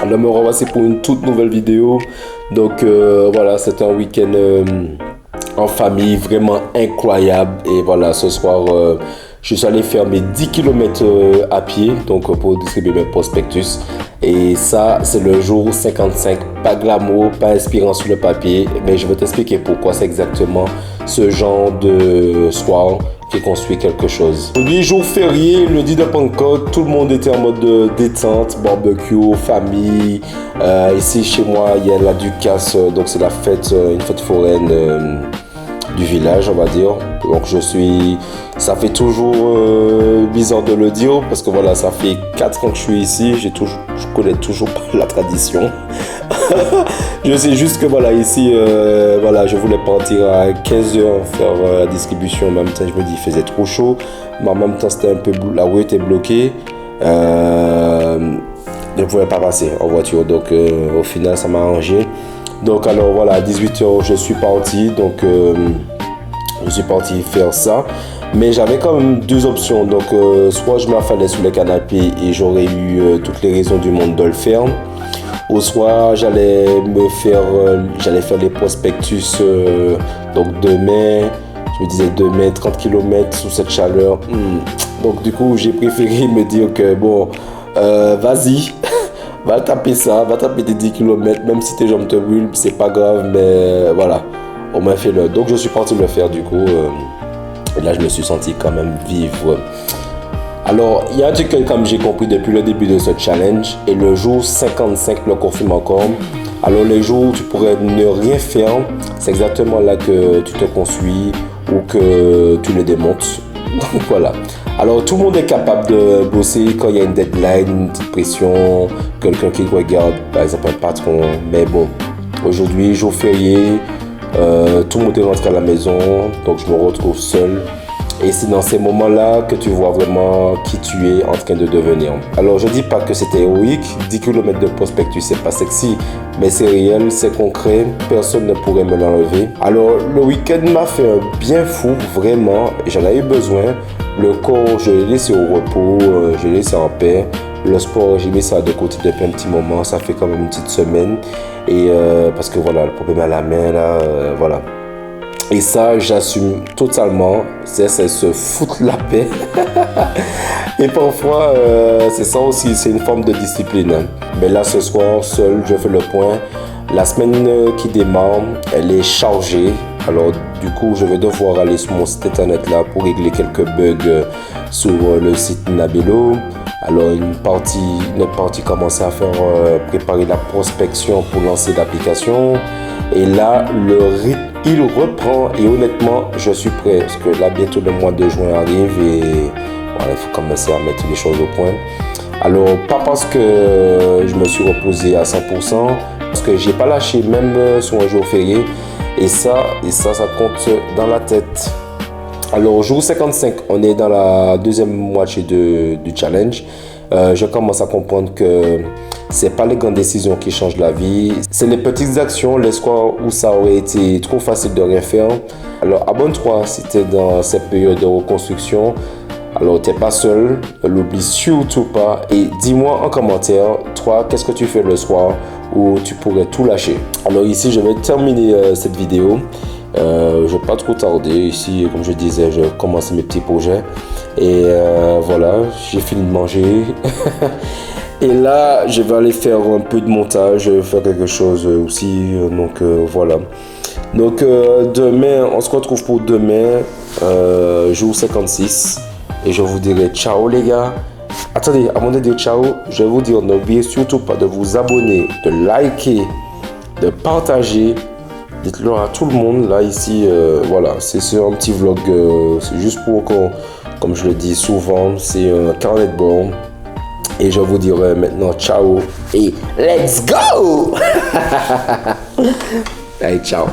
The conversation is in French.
Alors me revoici pour une toute nouvelle vidéo. Donc voilà, c'est un week-end en famille vraiment incroyable. Et voilà, ce soir, je suis allé faire mes 10 km à pied, donc pour distribuer mes prospectus. Et ça, c'est le jour 55. Pas glamour, pas inspirant sur le papier, mais je vais t'expliquer pourquoi c'est exactement ce genre de soir qui construit quelque chose. Aujourd'hui, jour férié, lundi de Pentecôte, tout le monde était en mode détente, barbecue, famille. Ici, chez moi, il y a la Ducasse, donc c'est la fête, une fête foraine du village, on va dire. Donc ça fait toujours bizarre de le dire parce que voilà, ça fait 4 ans que je suis ici, je connais toujours pas la tradition. Je sais juste que voilà, ici, voilà, je voulais partir à 15h faire la distribution. En même temps, je me dis, il faisait trop chaud, mais en même temps, c'était un peu la rue était bloquée. Je ne pouvais pas passer en voiture, donc au final, ça m'a arrangé. Donc alors voilà, à 18h, je suis parti, donc je suis parti faire ça. Mais j'avais quand même deux options, donc soit je m'affalais sur le canapé et j'aurais eu toutes les raisons du monde de le faire, ou soit j'allais faire les prospectus, donc demain, je me disais demain 30 km sous cette chaleur. Donc du coup, j'ai préféré me dire que bon, vas-y. Va taper ça, va taper des 10 km, même si tes jambes te brûlent, c'est pas grave, mais voilà, au moins fais-le. Donc je suis parti le faire du coup, et là je me suis senti quand même vivre. Alors, il y a un truc que comme j'ai compris depuis le début de ce challenge, et le jour 55 le confirme encore. Alors les jours où tu pourrais ne rien faire, c'est exactement là que tu te construis ou que tu le démontes. Donc voilà. Alors tout le monde est capable de bosser quand il y a une deadline, une petite pression, quelqu'un qui regarde, par exemple un patron. Mais bon, aujourd'hui, jour férié, tout le monde est rentré à la maison, donc je me retrouve seul. Et c'est dans ces moments-là que tu vois vraiment qui tu es en train de devenir. Alors je dis pas que c'était héroïque, 10 km de prospectus c'est pas sexy, mais c'est réel, c'est concret, personne ne pourrait me l'enlever. Alors le week-end m'a fait un bien fou, vraiment, j'en ai eu besoin. Le corps, je l'ai laissé au repos, je l'ai laissé en paix. Le sport, j'ai mis ça de côté depuis un petit moment, ça fait quand même une petite semaine. Et parce que voilà, le problème à la main là, voilà. Et ça, j'assume totalement, c'est se foutre la paix. Et parfois, c'est ça aussi, c'est une forme de discipline. Mais là, ce soir, seul, je fais le point. La semaine qui démarre, elle est chargée. Alors, du coup, je vais devoir aller sur mon site internet là pour régler quelques bugs sur le site Nabello. Alors, une partie commence à faire préparer la prospection pour lancer l'application. Et là, le rythme, il reprend. Et honnêtement, je suis prêt. Parce que là, bientôt le mois de juin arrive. Et voilà, il faut commencer à mettre les choses au point. Alors, pas parce que je me suis reposé à 100%. Parce que j'ai pas lâché, même sur un jour férié. Et ça compte dans la tête. Alors, jour 55, on est dans la deuxième moitié du challenge. Je commence à comprendre que c'est pas les grandes décisions qui changent la vie, c'est les petites actions, les soirs où ça aurait été trop facile de rien faire. Alors abonne-toi si tu es dans cette période de reconstruction. Alors t'es pas seul, ne l'oublie surtout pas et dis-moi en commentaire, toi, qu'est-ce que tu fais le soir où tu pourrais tout lâcher. Alors ici, je vais terminer cette vidéo. Je vais pas trop tarder ici, comme je disais, je commence mes petits projets et voilà, j'ai fini de manger. Et là, je vais aller faire un peu de montage, faire quelque chose aussi. Donc voilà. Donc demain, on se retrouve pour demain, jour 56. Et je vous dirai ciao les gars. Attendez, avant de dire ciao, je vais vous dire, n'oubliez surtout pas de vous abonner, de liker, de partager. Dites-le à tout le monde. Là, ici, voilà, c'est un petit vlog. C'est juste pour qu'on, comme je le dis souvent, c'est un carnet de bord. Et je vous dirai maintenant ciao et let's go. Allez, ciao.